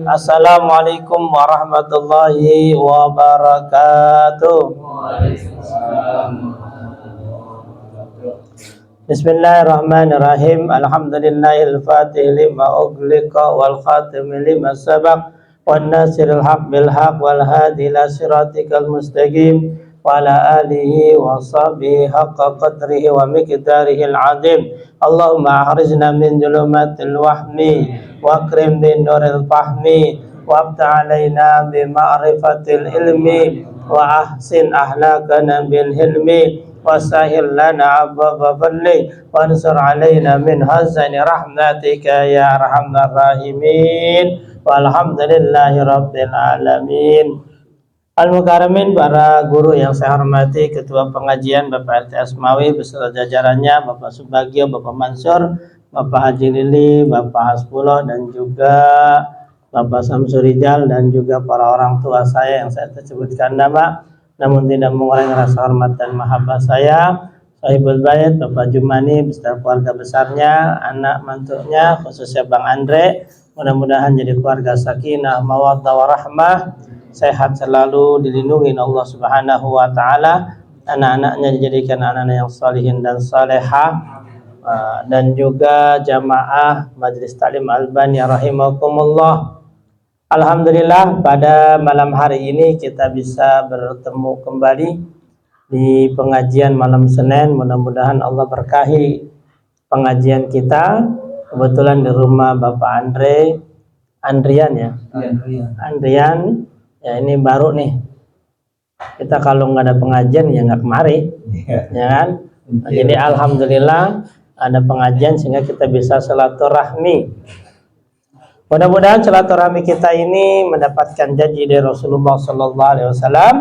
Assalamualaikum warahmatullahi wabarakatuh. Bismillahirrahmanirrahim. Alhamdulillahil fatih lima ughliqa wal khatim lima sabaq wan nasiril haq bil haq wal hadi ila siratikal mustaqim wa ala alihi wa sahbihi haqqa qadrihi wa miqdarihil azim. Allahumma akhrijna min zulumatil wahmi wa akrim bin nuril fahmi wa abta alaina bi ma'rifatil ilmi wa ahsin ahlakana bil hilmi wasahil lana abwaba fadli wansur alaina min hazani rahmatika ya arhamar rahimin walhamdulillahi rabbil alamin. Al-Mukaramin, para guru yang saya hormati, Ketua Pengajian Bapak RT Asmawi beserta jajarannya, Bapak Subagio, Bapak Mansur, Bapak Haji Lili, Bapak Hasbullah, dan juga Bapak Samsurijal, dan juga para orang tua saya yang saya tersebutkan nama namun tidak mengurangi rasa hormat dan mahabbah saya, Sahibul Bait, Bapak Jumani beserta keluarga besarnya, anak mantunya, khususnya Bang Andre. Mudah-mudahan jadi keluarga sakinah, mawaddah warahmah, sehat selalu, dilindungi Allah Subhanahu wa taala, anak-anaknya dijadikan anak-anak yang salihin dan salehah, dan juga jamaah Majelis Taklim Albani rahimakumullah. Alhamdulillah, pada malam hari ini kita bisa bertemu kembali di pengajian malam Senin. Mudah-mudahan Allah berkahi pengajian kita. Kebetulan di rumah Bapak Andrian ya. Andrian ya, ini baru nih. Kita kalau nggak ada pengajian ya nggak kemari, ya kan? Nah, jadi alhamdulillah ada pengajian sehingga kita bisa silaturahmi. Mudah-mudahan silaturahmi kita ini mendapatkan janji dari Rasulullah Sallallahu Alaihi Wasallam,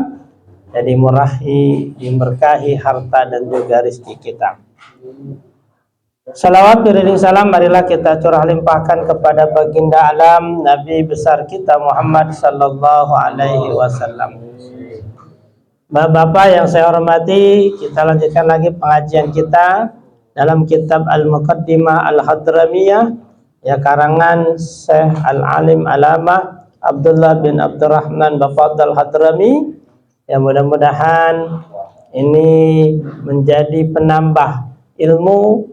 jadi murahi, diberkahi harta dan juga rezeki kita. Salawat beriring salam marilah kita curah limpahkan kepada baginda alam Nabi besar kita Muhammad Sallallahu Alaihi Wasallam. Bapak-bapak yang saya hormati, kita lanjutkan lagi pengajian kita dalam kitab Al-Muqaddimah Al-Hadramiyah, ya, karangan Syekh Al-Alim Alamah Abdullah bin Abdurrahman Bafadal Hadrami. Ya, mudah-mudahan ini menjadi penambah ilmu,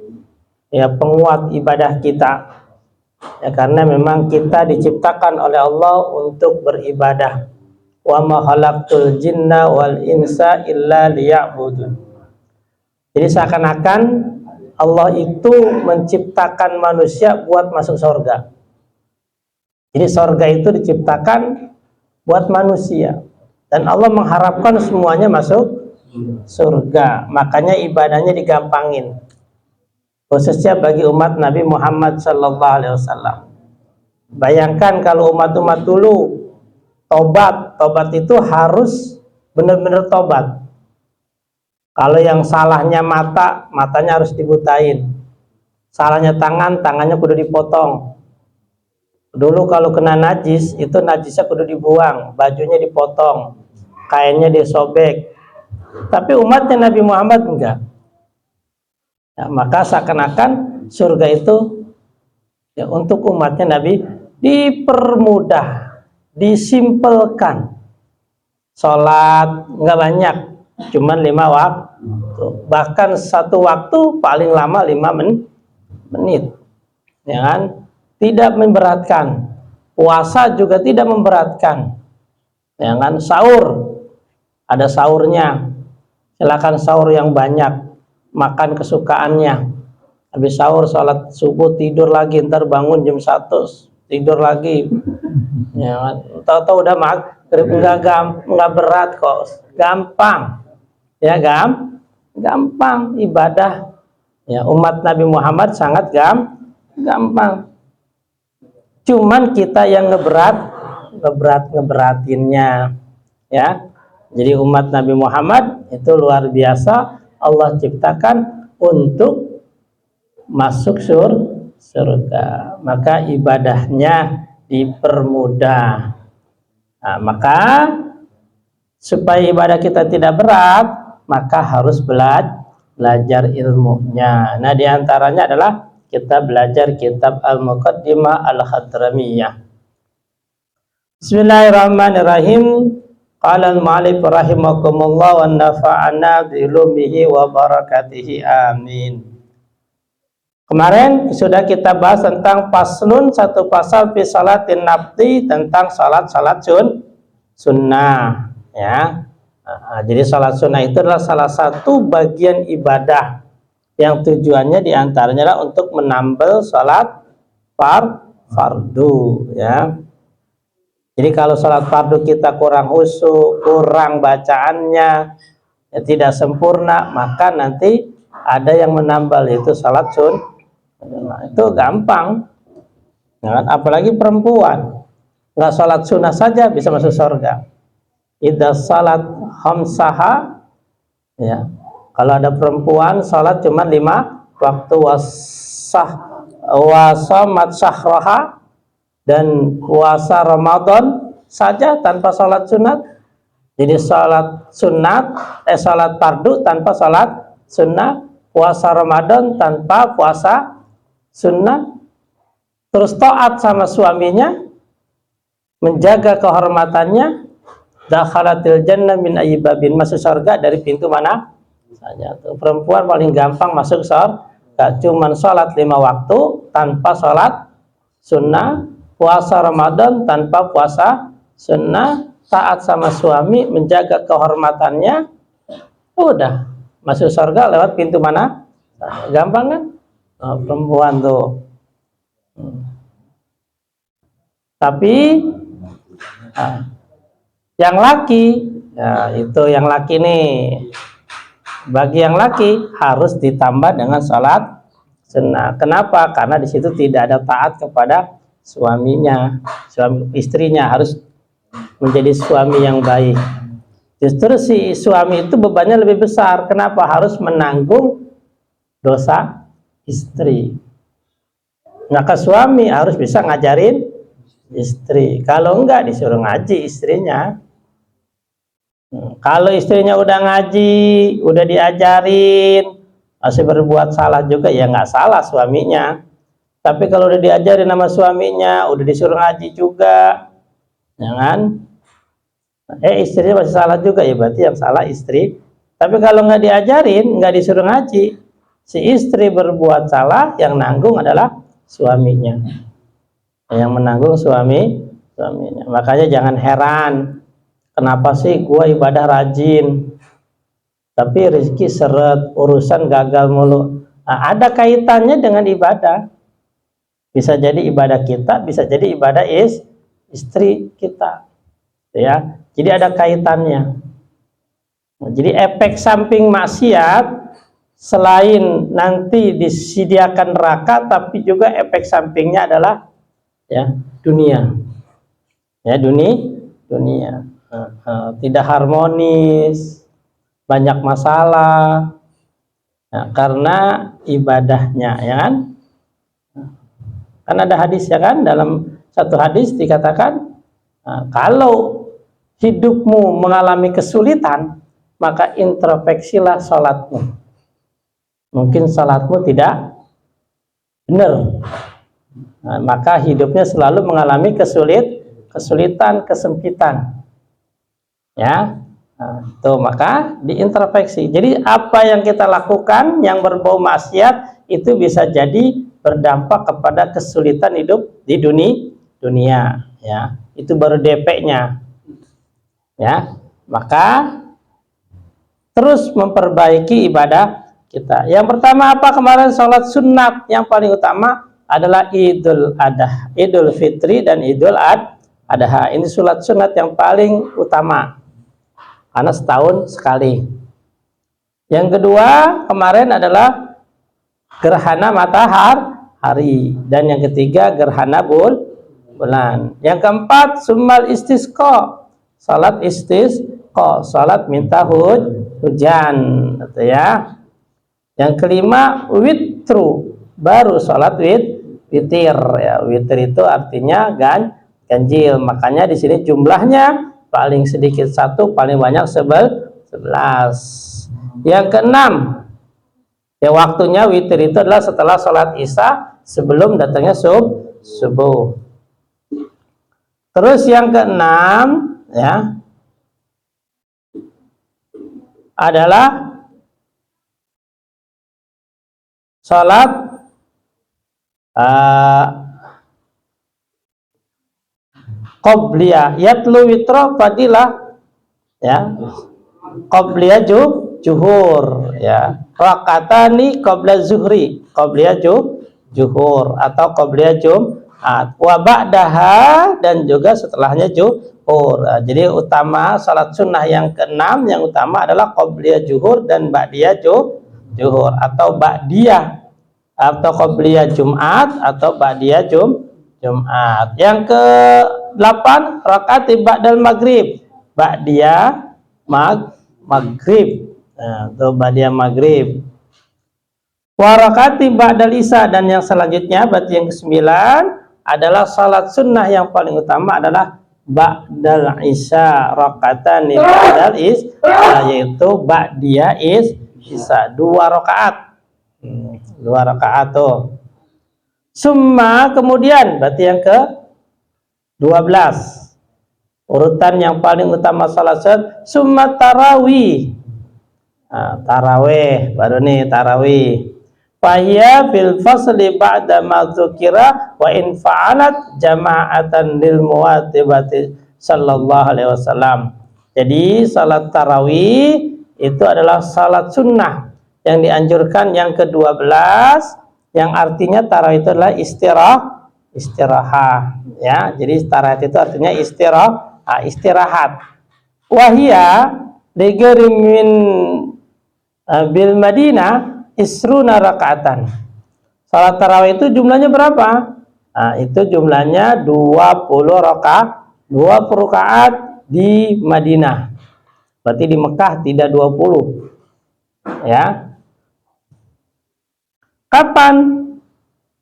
ya, penguat ibadah kita, ya, karena memang kita diciptakan oleh Allah untuk beribadah. Wa ma khalaqtul jinna wal insa illa liya'budun. Jadi seakan-akan Allah itu menciptakan manusia buat masuk surga. Jadi surga itu diciptakan buat manusia, dan Allah mengharapkan semuanya masuk surga. Makanya ibadahnya digampangin, khususnya bagi umat Nabi Muhammad Sallallahu Alaihi Wasallam. Bayangkan kalau umat-umat dulu tobat itu harus benar-benar tobat. Kalau yang salahnya matanya harus dibutain. Salahnya tangannya kudu dipotong. Dulu kalau kena najis, itu najisnya kudu dibuang, bajunya dipotong, kainnya disobek. Tapi umatnya Nabi Muhammad enggak. Ya, maka seakan-akan surga itu, ya, untuk umatnya Nabi dipermudah, disimpelkan. Sholat enggak banyak, cuman 5 waktu. Bahkan satu waktu paling lama 5 menit, ya kan? Tidak memberatkan. Puasa juga tidak memberatkan, ya kan? Sahur ada sahurnya, silakan sahur yang banyak, makan kesukaannya. Habis sahur sholat subuh, tidur lagi, ntar bangun jam 1 tidur lagi, ya kan? Tahu-tahu udah maghrib. Enggak berat kok, gampang. Ya, gampang ibadah, ya, umat Nabi Muhammad sangat gampang. Cuman kita yang ngeberatinnya, ya. Jadi umat Nabi Muhammad itu luar biasa, Allah ciptakan untuk masuk surga, maka ibadahnya dipermudah. Nah, maka supaya ibadah kita tidak berat, maka harus belajar ilmunya. Nah, diantaranya adalah kita belajar kitab Al-Muqaddimah Al-Hadramiyah. Bismillahirrahmanirrahim. Qala al-mu'allif rahimakumullah wa nafa'ana bi ulumihi wa barakatihi. Amin. Kemarin sudah kita bahas tentang paslun, satu pasal fi salatin nafti, tentang salat-salat sunnah ya. Jadi salat sunnah itu adalah salah satu bagian ibadah yang tujuannya diantaranya adalah untuk menambal salat fardu ya. Jadi kalau sholat fardu kita kurang khusyuk, kurang bacaannya, ya tidak sempurna, maka nanti ada yang menambal, yaitu sholat sunnah. Itu gampang, ya kan? Apalagi perempuan, nggak sholat sunnah saja bisa masuk surga. Idza sholat khamsaha, ya. Kalau ada perempuan sholat cuma 5 waktu, wasamat syahraha, dan puasa Ramadan saja tanpa sholat sunat. Jadi sholat fardu tanpa sholat sunnah, puasa Ramadan tanpa puasa sunnah, terus taat sama suaminya, menjaga kehormatannya, dakhalatil jannah min ayyi babin, masuk surga dari pintu mana saja. Tuh, perempuan paling gampang masuk surga, cuman sholat 5 waktu tanpa sholat sunnah, puasa Ramadan tanpa puasa sunnah, taat sama suami, menjaga kehormatannya, udah masuk surga lewat pintu mana? Gampang kan? Perempuan tuh. Tapi yang laki, ya itu yang laki nih. Bagi yang laki harus ditambah dengan sholat sunnah. Kenapa? Karena di situ tidak ada taat kepada suaminya, istrinya harus menjadi suami yang baik. Justru si suami itu bebannya lebih besar. Kenapa? Harus menanggung dosa istri. Maka suami harus bisa ngajarin istri. Kalau enggak, disuruh ngaji istrinya. Kalau istrinya udah ngaji, udah diajarin, masih berbuat salah juga, ya nggak salah suaminya. Tapi kalau udah diajarin sama suaminya, udah disuruh ngaji juga, jangan, istrinya masih salah juga, ya berarti yang salah istri. Tapi kalau nggak diajarin, nggak disuruh ngaji, si istri berbuat salah, yang nanggung adalah suaminya. Yang menanggung suaminya. Makanya jangan heran, kenapa sih gua ibadah rajin, tapi rezeki seret, urusan gagal mulu. Nah, ada kaitannya dengan ibadah. Bisa jadi ibadah kita, bisa jadi ibadah istri kita, ya. Jadi ada kaitannya. Jadi efek samping maksiat selain nanti disediakan neraka, tapi juga efek sampingnya adalah ya dunia, ya dunia. Tidak harmonis, banyak masalah, karena ibadahnya, ya kan? Kan ada hadis, ya kan, dalam satu hadis dikatakan, kalau hidupmu mengalami kesulitan, maka introspeksilah sholatmu. Mungkin sholatmu tidak benar, maka hidupnya selalu mengalami kesulitan, kesempitan, ya. Tuh, maka diintrospeksi. Jadi apa yang kita lakukan yang berbau maksiat itu bisa jadi berdampak kepada kesulitan hidup di dunia, ya. Itu baru DP-nya, ya. Maka terus memperbaiki ibadah kita. Yang pertama apa kemarin? Sholat sunat. Yang paling utama adalah Idul Adha, Idul Fitri dan Idul Adha. Ini sholat sunat yang paling utama, karena setahun sekali. Yang kedua kemarin adalah gerhana matahari, dan yang ketiga gerhana bulan. Yang keempat summal istisqa, salat istisqa, salat minta hujan, gitu ya. Yang kelima witru, baru salat witir, ya. Witir itu artinya ganjil. Makanya di sini jumlahnya paling sedikit 1, paling banyak 11. Yang keenam, ya waktunya witir itu adalah setelah sholat isya, sebelum datangnya subuh. Terus yang keenam ya adalah salat qobliyah, yatlu witra fadilah ya, qobliyah juhur ya, rakatani qabla zuhri, qobliyah juhur atau qobliyah Jumat, wa ba'daha dan juga setelahnya juhur. Nah, jadi utama salat sunnah yang keenam yang utama adalah qobliyah juhur dan ba'diyah juhur atau ba'diyah atau qobliyah Jumat atau ba'diyah Jumat. Yang ke-8 rakaat ba'dal maghrib, ba'diyah maghrib. Nah, itu ba'diyah maghrib. Wa rakaati ba'dal isya, dan yang selanjutnya berarti yang ke-9 adalah salat sunnah yang paling utama adalah ba'dal isya, rakaatan ba'dal isya, yaitu ba'diyah isya, 2 rakaat. 2 rakaat tuh. Summa kemudian berarti yang ke-12 urutan yang paling utama salat summa tarawih. Nah, tarawih baru nih tarawih. Fahiyya fil fasli ba'da ma dzukira wa in fa'alat jama'atan lil muwatibati sallallahu alaihi wasallam. Jadi salat tarawih itu adalah salat sunnah yang dianjurkan yang ke-12, yang artinya tarawih itu adalah istirahat ya. Jadi istirahat itu artinya istirahat. Wahia ligeri min bil Madinah isruna rakaatan. Salat tarawih itu jumlahnya berapa? Nah, itu jumlahnya 20 rakaat di Madinah. Berarti di Mekah tidak 20 ya. Kapan?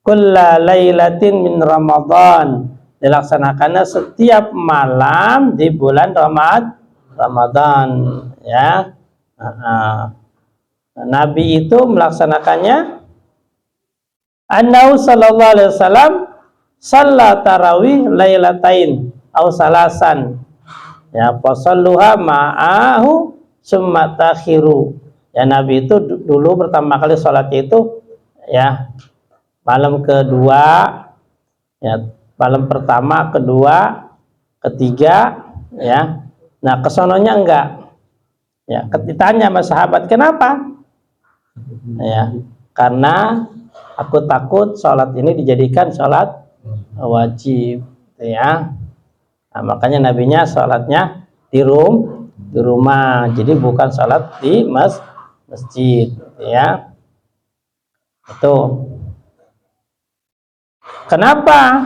Kulla lailatin min Ramadan, dilaksanakannya setiap malam di bulan Ramadan ya. Nabi itu melaksanakannya, annahu sallallahu alaihi wasallam shalla tarawih lailatain aw salasan ya, fasalluha ma'ahu summa takhiru ya. Nabi itu dulu pertama kali sholatnya itu ya malam kedua ya, malam pertama, kedua, ketiga ya. Nah kesononya enggak ya, ditanya sama sahabat kenapa ya, karena aku takut sholat ini dijadikan sholat wajib ya. Nah, makanya nabinya sholatnya di rumah, jadi bukan sholat di masjid ya. Itu kenapa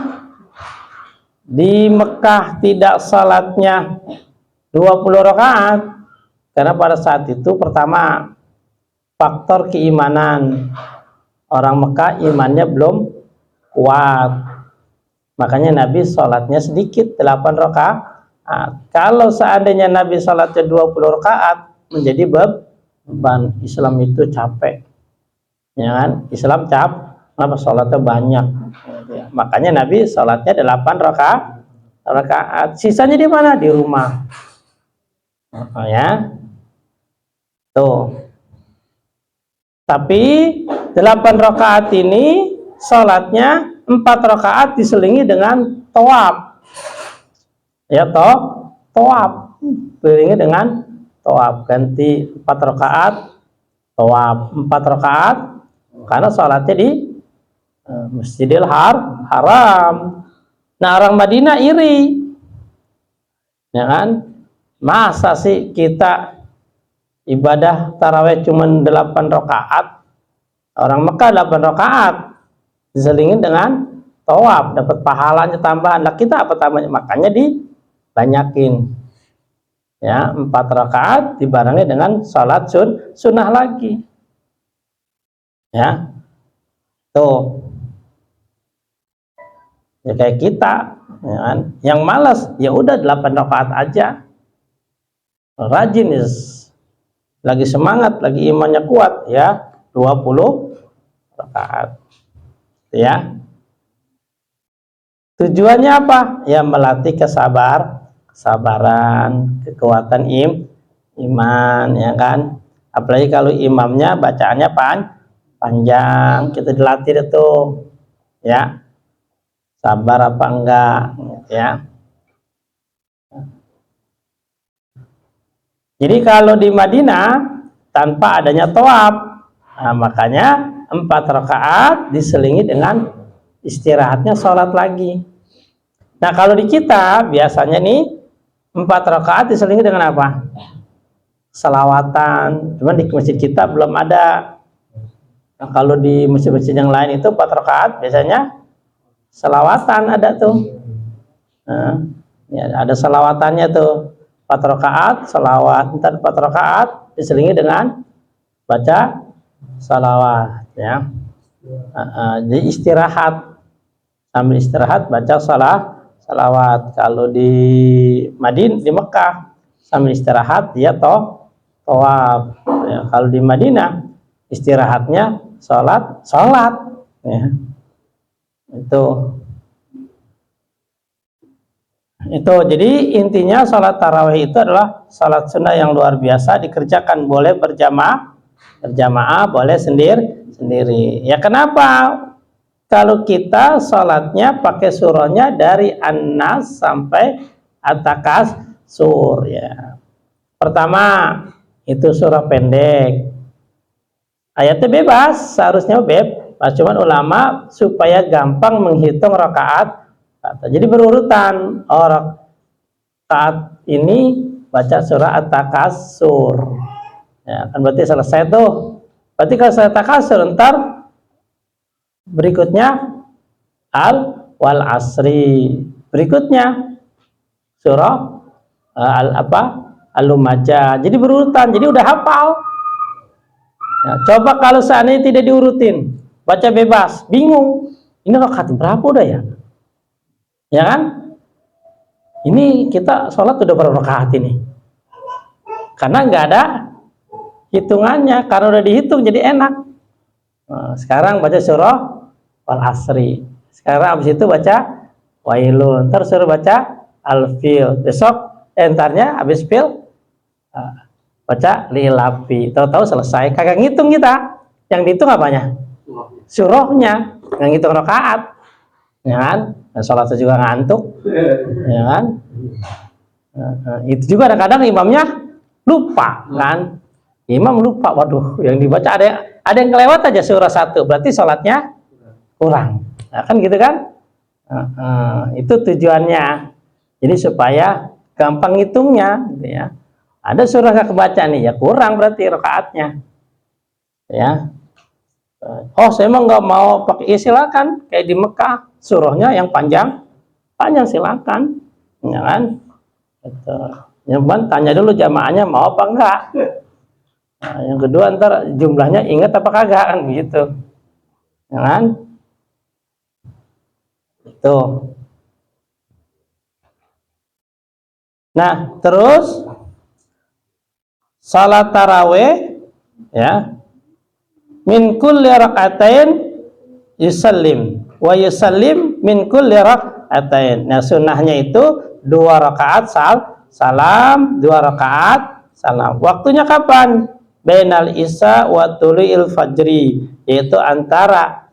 di Mekah tidak salatnya 20 rakaat? Karena pada saat itu pertama faktor keimanan, orang Mekah imannya belum kuat, makanya Nabi sholatnya sedikit 8 rakaat. Kalau seandainya Nabi sholatnya 20 rakaat menjadi beban. Islam itu capek ya kan, Islam kenapa sholatnya banyak ya. Makanya Nabi sholatnya 8 rakaat, sisanya di mana? Di rumah ya tuh. Tapi 8 rakaat ini sholatnya 4 rakaat diselingi dengan tawaf ya, tawaf diselingi dengan tawaf, ganti 4 rakaat tawaf, 4 rakaat karena sholatnya di Masjidil Haram. Nah orang Madinah iri ya kan, masa sih kita ibadah tarawih cuma 8 rakaat, orang Mekah 8 rakaat diselingin dengan tawaf, dapat pahalanya tambahan. Lah kita apa tambahnya? Makanya dibanyakin ya, 4 rakaat dibarengi dengan salat sunnah lagi ya. Tuh ya kayak kita ya kan, yang malas ya udah 8 rakaat aja. Rajin lagi semangat, lagi imannya kuat ya 20 rakaat ya. Tujuannya apa? Ya melatih kesabaran, kekuatan iman, ya kan? Apalagi kalau imamnya bacaannya panjang, kita dilatih itu, ya. Sabar apa enggak, ya. Jadi kalau di Madinah tanpa adanya tawaf, nah, makanya 4 rakaat diselingi dengan istirahatnya sholat lagi. Nah kalau di kita biasanya nih 4 rakaat diselingi dengan apa? Selawatan. Cuman di masjid kita belum ada. Nah, kalau di masjid-masjid yang lain itu 4 rakaat biasanya selawatan ada tuh. Nah, ya, ada selawatannya tuh. 4 rakaat salawat, entar 4 rakaat diselingi dengan baca salawat, ya. Jadi istirahat, sambil istirahat baca salawat. Kalau di Madinah, di Mekah sambil istirahat dia tawaf, ya. Kalau di Madinah istirahatnya sholat, ya. Itu jadi intinya sholat tarawih itu adalah sholat sunnah yang luar biasa, dikerjakan boleh berjamaah, boleh sendiri. Ya kenapa? Kalau kita sholatnya pakai surahnya dari An-Nas sampai At-Takasur, ya. Pertama itu surah pendek, ayatnya bebas, seharusnya bebas, cuman ulama supaya gampang menghitung rakaat. Jadi berurutan, orang saat ini baca surah At-Takasur, ya kan berarti selesai tuh. Berarti kalau selesai Takasur, ntar berikutnya wal asri, berikutnya surah Al-Lumajah. Jadi berurutan, jadi udah hafal. Ya, coba kalau seandainya tidak diurutin, baca bebas, bingung. Ini rakaat berapa udah ya? Ya kan? Ini kita sholat udah berapa rakaat ini? Karena nggak ada hitungannya, karena udah dihitung jadi enak. Nah, sekarang baca surah Wal Asri. Sekarang abis itu baca Wailun. Terus suruh baca Al-Fil. Besok entarnya abis Fil baca Lilapi. Tahu-tahu selesai. Kagak ngitung kita. Yang dihitung apanya? Surahnya. Yang ngitung rakaat. Ya kan? Nah, sholat juga ngantuk, ya kan? Itu juga kadang-kadang imamnya lupa, kan? Imam lupa, waduh, yang dibaca ada yang kelewat aja surah 1, berarti sholatnya kurang, nah, kan gitu kan? Itu tujuannya, jadi supaya gampang ngitungnya, gitu ya. Ada surah nggak kebaca nih, ya kurang berarti rakaatnya, ya. Oh, saya emang nggak mau pakai, ya silakan, kayak di Mekah surahnya yang panjang silakan, ya kan? Yang penting tanya dulu jamaahnya mau apa enggak. Nah, yang kedua ntar jumlahnya ingat apa kagak, kan gitu, ya kan? Itu. Nah terus salat taraweh, ya, min kulli rakaatain yusallim wa yusallim min kulli rakaatain. Nah sunnahnya itu 2 rakaat salam, 2 rakaat salam. Waktunya kapan? Bainal isya wa tulu'il fajri, yaitu antara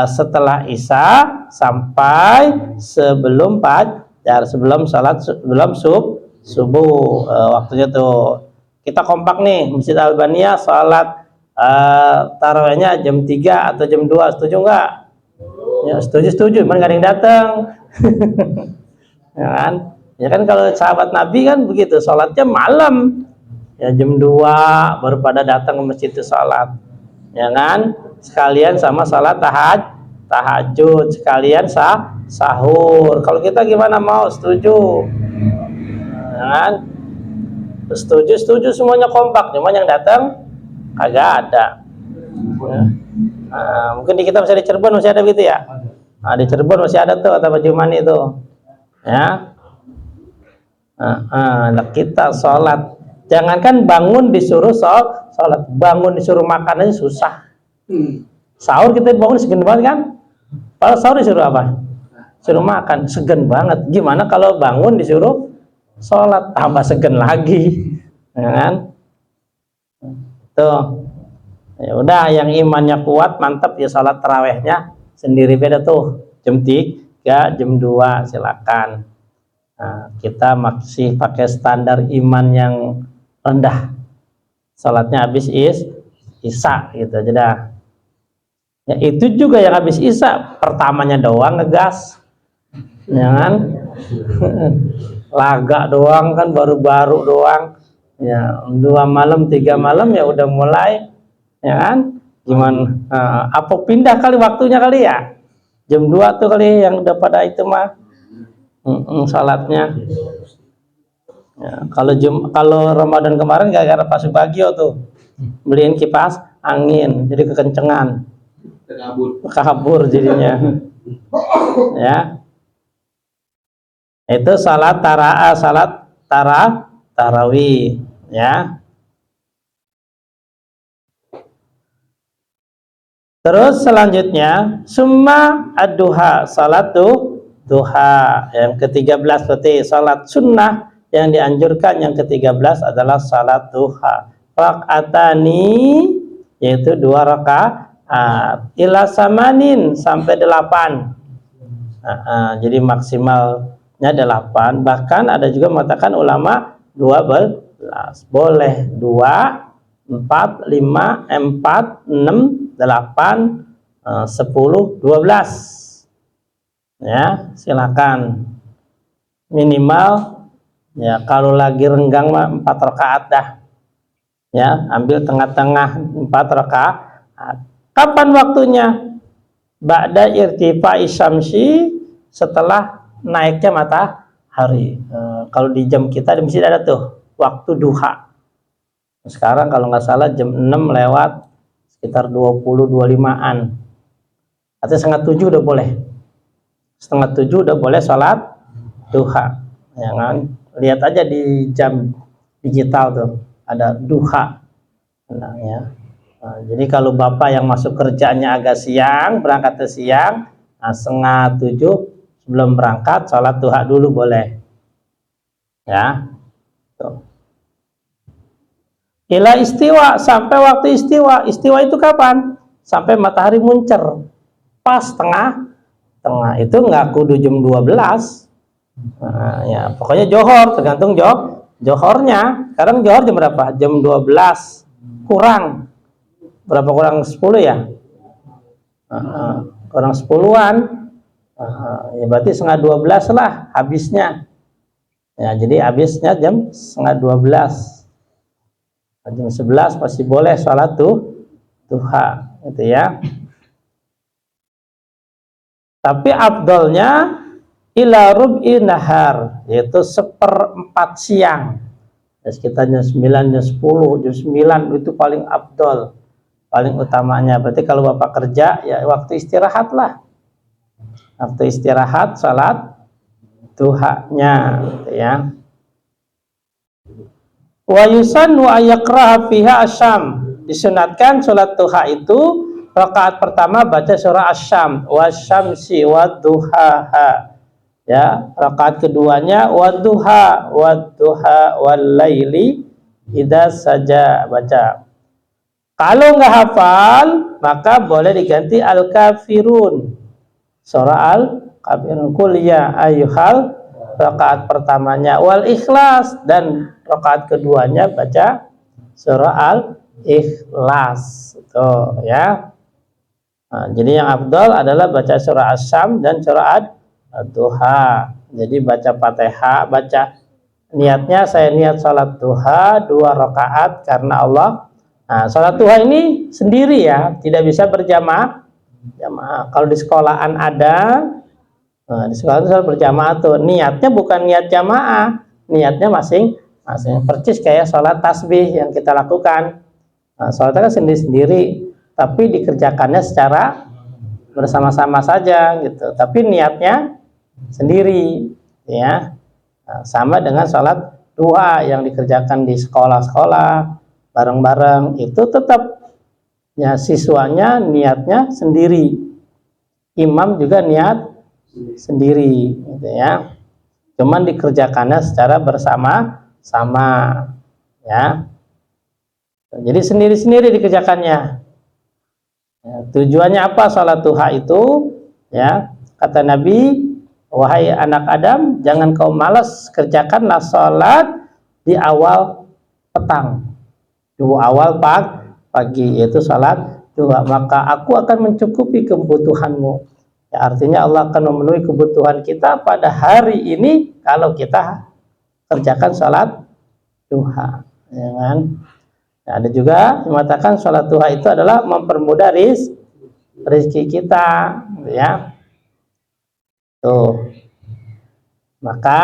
setelah isya sampai sebelum fajar, sebelum subuh. Waktunya tuh kita kompak nih, Masjid Albania salat tarawihnya jam 3 atau jam 2, setuju nggak? Ya setuju, cuman nggak ada yang datang. Ya kan kalau sahabat Nabi kan begitu, sholatnya malam, ya jam 2 baru pada datang ke masjid itu sholat, ya kan? Sekalian sama sholat tahajud, sekalian sahur. Kalau kita gimana, mau setuju, ya kan? Setuju semuanya kompak, cuma yang datang kagak ada. Ya. Mungkin di kita masih di Cirebon masih ada gitu ya. Nah, di Cirebon masih ada tuh kata Pak Juman itu, ya. Kita sholat, jangankan bangun disuruh sholat, bangun disuruh makan aja susah. Sahur kita bangun segini banget kan? Kalau sahur disuruh apa? suruh makan, segen banget. Gimana kalau bangun disuruh sholat, tambah segen lagi, ya kan? Tuh, ya udah, yang imannya kuat mantap ya sholat tarawehnya sendiri beda tuh, jam 3, jam 2 silakan. Nah, kita masih pakai standar iman yang rendah, sholatnya habis isya gitu aja dah. Ya itu juga yang habis isya pertamanya doang ngegas, ya kan? Laga doang kan, baru-baru doang ya, 2 malam 3 malam ya udah mulai, ya kan? Gimana apa pindah kali waktunya kali ya, jam 2 tuh kali yang udah pada itu mah salatnya ya. Kalau Ramadan kemarin gara-gara pas Subagio tuh beliin kipas angin jadi kekencengan, kabur jadinya. Ya, itu salat tarawih ya. Terus selanjutnya summa ad-duha, salat duha yang ke-13, berarti salat sunnah yang dianjurkan yang ke-13 adalah salat duha. Rakaatani, yaitu 2 rakaat, ila samanin, sampai 8. Jadi maksimalnya 8, bahkan ada juga mengatakan ulama 12, boleh 2, 4, 5, 4, 6, 8, 10, 12 ya, silakan. Minimal ya kalau lagi renggang 4 rakaat dah ya, ambil tengah-tengah 4 rakaat. Kapan waktunya? Ba'da irtifa'i syamsi, setelah naiknya matahari. Kalau di jam kita di masjid ada tuh waktu duha. Sekarang kalau nggak salah jam 6 lewat sekitar 20-25an. Atau setengah 7 udah boleh. Setengah 7 udah boleh sholat duha. Ya kan? Lihat aja di jam digital tuh ada duha. Nah, ya. Jadi kalau bapak yang masuk kerjanya agak siang, berangkat siang, setengah 7 sebelum berangkat sholat duha dulu boleh. Ya. Tuh. Ila istiwa, sampai waktu istiwa. Istiwa itu kapan? Sampai matahari muncer. Pas tengah itu nggak kudu jam 12. Ya, pokoknya johor, tergantung johornya. Sekarang johor jam berapa? Jam 12 kurang. Berapa kurang 10 ya? Kurang 10-an. Ya berarti setengah 12 lah habisnya. Ya, jadi habisnya jam setengah 12. Jam 11 masih boleh sholat duha gitu ya. Tapi afdolnya ila rub'i nahar, yaitu 1/4 siang. Ya, sekitar jam 9, jam 10, jam 9 itu paling afdol, paling utamanya. Berarti kalau bapak kerja ya waktu istirahat lah. Waktu istirahat sholat duhanya gitu ya. Wa yusannu ayakraha fiha asyam, disunatkan sholat duha itu rakaat pertama baca surah asyam, wasyamsi wadduhaha ya. Rakaat keduanya wadduha wal laili idza saja, baca. Kalau nggak hafal maka boleh diganti al kafirun, surah al kafirun, qul ya ayyuhal, rakaat pertamanya wal ikhlas, dan rakaat keduanya baca surah al-ikhlas tuh ya. Jadi yang afdal adalah baca surah asyam dan surah ad-duha. Jadi baca Fatihah, baca niatnya saya niat sholat duha 2 rakaat karena Allah. Sholat duha ini sendiri ya, tidak bisa berjamaah. Kalau di sekolahan ada, di sekolah itu berjamaah tuh, niatnya bukan niat jamaah, niatnya masing-masing, persis kayak sholat tasbih yang kita lakukan. Sholatnya kan sendiri-sendiri, tapi dikerjakannya secara bersama-sama saja gitu, tapi niatnya sendiri ya. Sama dengan sholat duha yang dikerjakan di sekolah-sekolah bareng-bareng, itu tetap ya siswanya niatnya sendiri, imam juga niat sendiri gitu ya. Cuman dikerjakannya secara bersama-sama ya. Jadi sendiri-sendiri dikerjakannya. Ya, tujuannya apa salat duha itu? Ya, kata Nabi, wahai anak Adam, jangan kau malas, kerjakanlah salat di awal petang, awal pagi, yaitu salat duha, maka aku akan mencukupi kebutuhanmu. Ya, artinya Allah akan memenuhi kebutuhan kita pada hari ini kalau kita kerjakan salat duha, ya kan? Nah, ada juga yang mengatakan salat duha itu adalah mempermudah rezeki kita, ya. Tuh. Maka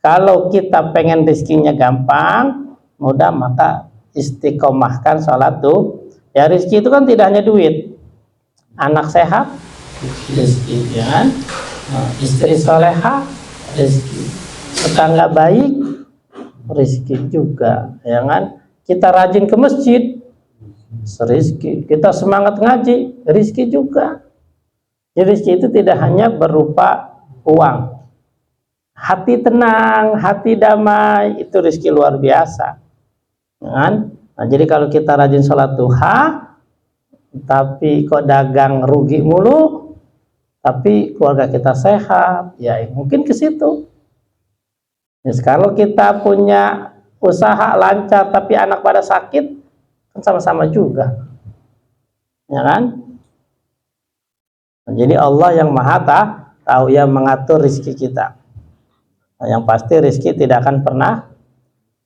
kalau kita pengen rezekinya gampang, mudah, maka istiqomahkan salat tuh. Ya, rezeki itu kan tidak hanya duit. Anak sehat, rezeki, ya kan? Istri soleha, rezeki. Tetangga baik, rezeki juga, ya kan? Kita rajin ke masjid, rezeki. Kita semangat ngaji, rezeki juga. Jadi rezeki itu tidak hanya berupa uang. Hati tenang, hati damai, itu rezeki luar biasa, ya kan? Nah, jadi kalau kita rajin sholat duha, tapi kok dagang rugi mulu, tapi keluarga kita sehat, ya mungkin ke situ. Ya, kalau kita punya usaha lancar tapi anak pada sakit, kan sama-sama juga, ya kan? Nah, jadi Allah yang maha tahu, yang mengatur rezeki kita. Nah, yang pasti rezeki tidak akan pernah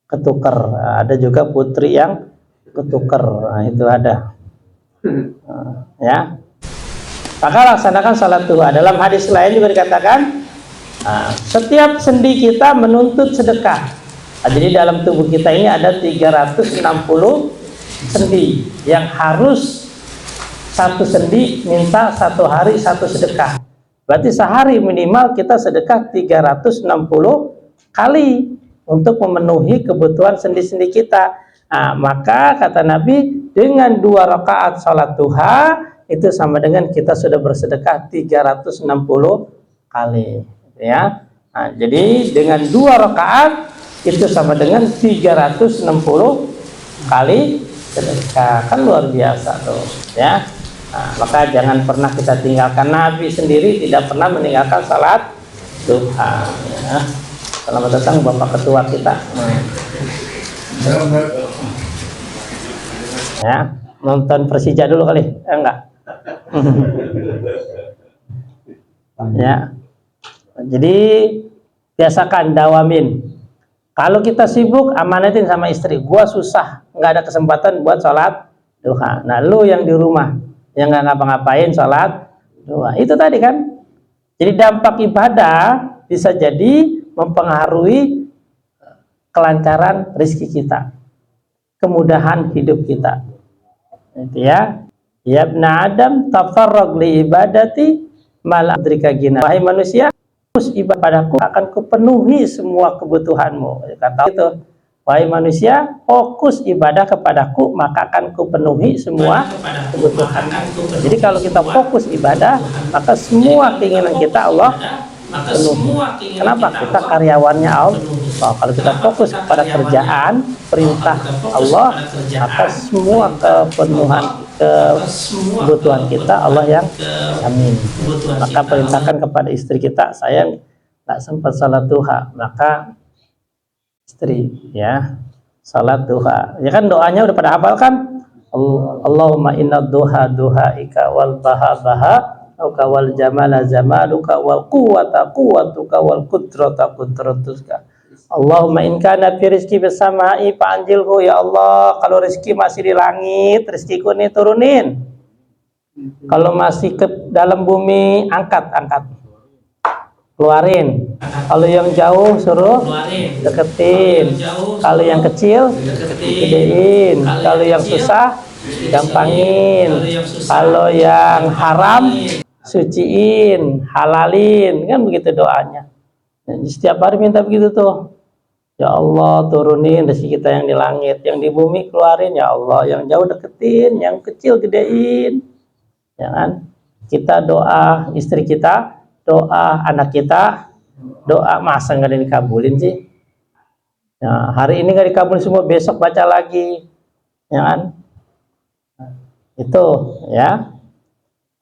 ketuker. Nah, ada juga putri yang ketuker, nah, itu ada. Nah, ya. Maka laksanakan salat duha. Dalam hadis lain juga dikatakan, setiap sendi kita menuntut sedekah. Nah, jadi dalam tubuh kita ini ada 360 sendi yang harus satu sendi minta satu hari satu sedekah. Berarti sehari minimal kita sedekah 360 kali untuk memenuhi kebutuhan sendi-sendi kita. Nah, maka kata Nabi, dengan 2 rakaat salat duha itu sama dengan kita sudah bersedekah 360 kali, ya. Nah, jadi dengan 2 rakaat itu sama dengan 360 kali sedekah, kan luar biasa tuh, ya. Nah, maka jangan pernah kita tinggalkan. Nabi sendiri tidak pernah meninggalkan salat duha, ya. Selamat datang Bapak Ketua kita. Ya, nonton Persija dulu kali, enggak? Ya. Jadi biasakan dawamin. Kalau kita sibuk, amanatin sama istri. Gua susah, nggak ada kesempatan buat sholat duha. Nah, lu yang di rumah yang nggak ngapa-ngapain sholat duha, itu tadi kan. Jadi dampak ibadah bisa jadi mempengaruhi kelancaran rezeki kita, kemudahan hidup kita. Itu ya. Ya ibna Adam, tafarrag li ibadati mal adrika gina. Wahai manusia, fokus ibadah padaku akan kupenuhi semua kebutuhanmu. Kata itu, wahai manusia, fokus ibadah kepadaku maka akan kupenuhi semua kebutuhanmu. Jadi kalau kita fokus ibadah, maka semua keinginan kita Allah penuhi. Kenapa? Kita karyawannya Allah. Kalau kita fokus kepada kerjaan perintah Allah, maka semua kebutuhan kita Allah yang amin. Maka perintahkan kepada istri kita, saya nggak sempat salat duha, maka istri ya salat duha. Ya kan doanya udah pada hafal kan? Allahumma inna duha duhaika wal baha wal jamala jamaluka wal quwwata quwwatuka wal qudrata qudratuka. Allahumma in kana fi rizqi bisama'i fa'anjilhu, ya Allah, kalau rezeki masih di langit, rezekiku ini turunin. Kalau masih ke dalam bumi, angkat. Keluarin. Kalau yang jauh suruh deketin. Kalau yang kecil gedein. Kalau yang susah gampangin. Kalau yang haram suciin, halalin, kan begitu doanya. Jadi setiap hari minta begitu tuh. Ya Allah, turunin rezeki kita yang di langit, yang di bumi keluarin ya Allah, yang jauh deketin, yang kecil gedein. Ya kan? Kita doa, istri kita doa anak kita, doa masa nggak ada dikabulin sih? Nah, hari ini nggak dikabulin semua, besok baca lagi, ya kan? Itu ya.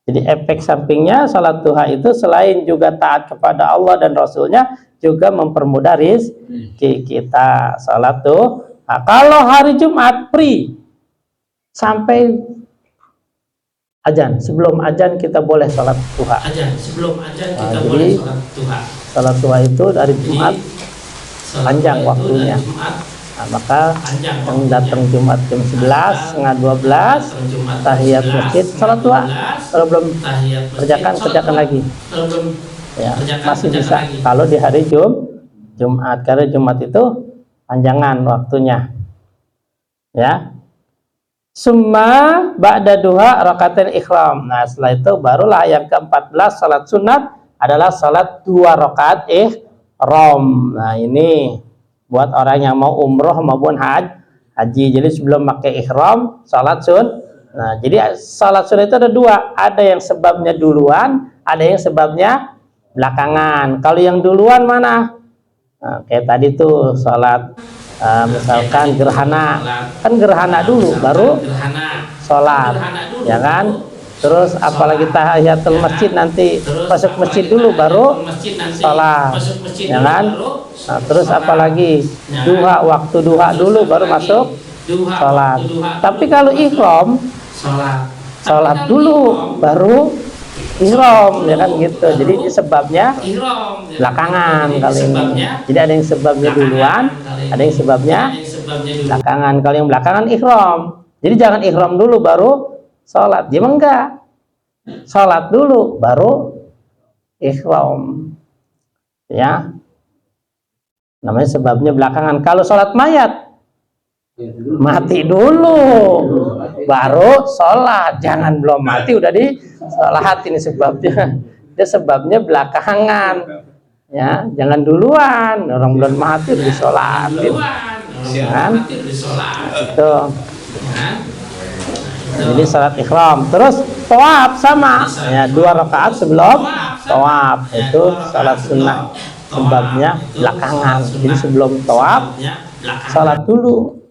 Jadi efek sampingnya salat duha itu selain juga taat kepada Allah dan Rasulnya, juga mempermudah rezeki kita. Salat duha. Nah, kalau hari Jumat free sampai ajan, sebelum ajan kita boleh salat duha. Sebelum ajan kita boleh salat duha. Salat duha itu dari Jumat panjang waktunya. Nah, maka yang datang Jumat jam 11, setengah 12, tahiyat masjid, salat duha. Kalau belum kerjakan lagi. Ya, masih bisa kalau di hari Jumat, karena Jumat itu panjangan waktunya. Ya. Summa ba'da duha rakatain ikhram. Nah, setelah itu barulah yang ke-14 salat sunat adalah salat 2 rakaat ihram. Nah, ini buat orang yang mau umroh maupun haji. Jadi sebelum pakai ihram salat sun. Nah, jadi salat sunat itu ada 2. Ada yang sebabnya duluan, ada yang sebabnya belakangan. Kalau yang duluan mana? Nah, kayak tadi tuh salat misalkan gerhana, kan gerhana dulu baru sholat, ya kan? Terus apalagi tahiyatul masjid, nanti masuk masjid dulu baru sholat, ya kan? Nah, terus apalagi duha, waktu duha dulu baru masuk sholat. Tapi kalau ihram, sholat dulu baru ihram, ya kan gitu. Jadi sebabnya belakangan kali ini. Jadi ada yang sebabnya duluan, ada yang sebabnya belakangan. Kalau yang belakangan ihram. Jadi jangan ihram dulu baru sholat. Dia enggak. Sholat dulu baru ihram. Ya. Namanya sebabnya belakangan. Kalau sholat mayat, mati dulu baru sholat. Jangan belum mati udah di sholat, ini sebabnya. Dia sebabnya belakangan, ya. Jangan duluan, orang belum mati udah disolatin, kan? Itu. Jadi salat ikhram. Terus tawaf sama, ya, 2 rakaat sebelum tawaf. Itu salat sunnah, sebabnya belakangan. Jadi sebelum tawaf salat dulu,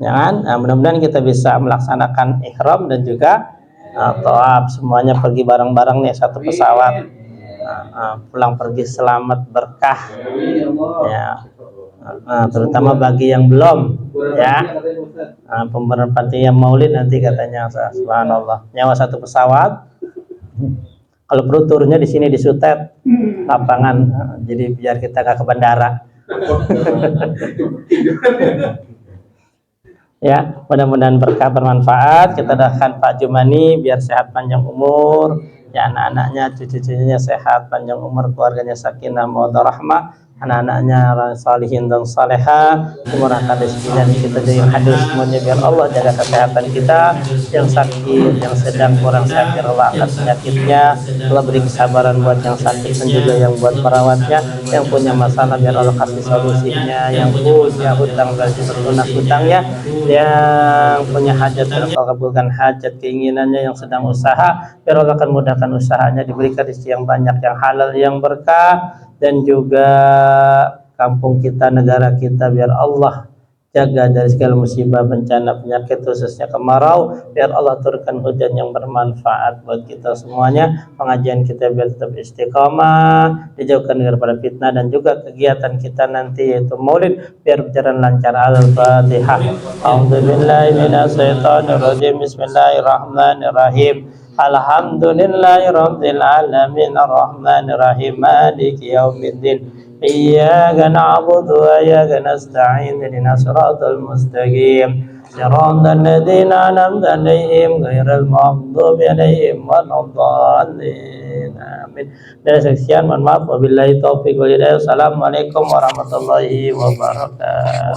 ya kan? Nah, mudah-mudahan kita bisa melaksanakan ihram dan juga tawaf, semuanya pergi bareng-bareng nih, satu pesawat. Pulang pergi selamat berkah, ya. Terutama bagi yang belum, ya. Pemberan panitia maulid nanti katanya, subhanallah, nyawa satu pesawat. Kalau perlu turunnya di sini di Sutet lapangan, jadi biar kita nggak ke bandara. Ya, mudah-mudahan berkah, bermanfaat. Kita doakan Pak Jumani biar sehat panjang umur, ya, anak-anaknya, cucu-cucunya sehat panjang umur, keluarganya sakinah mawaddah rahmah, anak-anaknya salihin dan salehah, dimurahkan rezekinya, kita jadi hadir semuanya, biar Allah jaga kesehatan kita. Yang sakit, yang sedang kurang sehat, biar Allah angkat penyakitnya, Allah beri kesabaran buat yang sakit dan juga yang buat perawatnya. Yang punya masalah biar Allah kasih solusinya, yang punya hutang bagi berlunas hutangnya, yang punya hajat biar Allah kabulkan hajat keinginannya, yang sedang usaha biar Allah akan mudahkan usahanya, diberikan rezeki yang banyak, yang halal, yang berkah. Dan juga kampung kita, negara kita, biar Allah jaga dari segala musibah, bencana, penyakit, khususnya kemarau. Biar Allah turunkan hujan yang bermanfaat buat kita semuanya. Pengajian kita biar tetap istiqamah, dijauhkan daripada fitnah, dan juga kegiatan kita nanti yaitu maulid biar berjalan lancar. Al-Fatihah. A'udzubillahi minasyaitonirrajim. Bismillahirrahmanirrahim. Alhamdulillahirabbil alamin arrahmanir rahim maliki yaumiddin iyyaka na'budu wa iyyaka nasta'in ihdinas siratal mustaqim siratal ladzina an'amta 'alaihim ghairil maghdubi 'alaihim waladdallin amin. Dan sekian, mohon maaf, wabillahi taufiq wal hidayah. Assalamualaikum warahmatullahi wabarakatuh.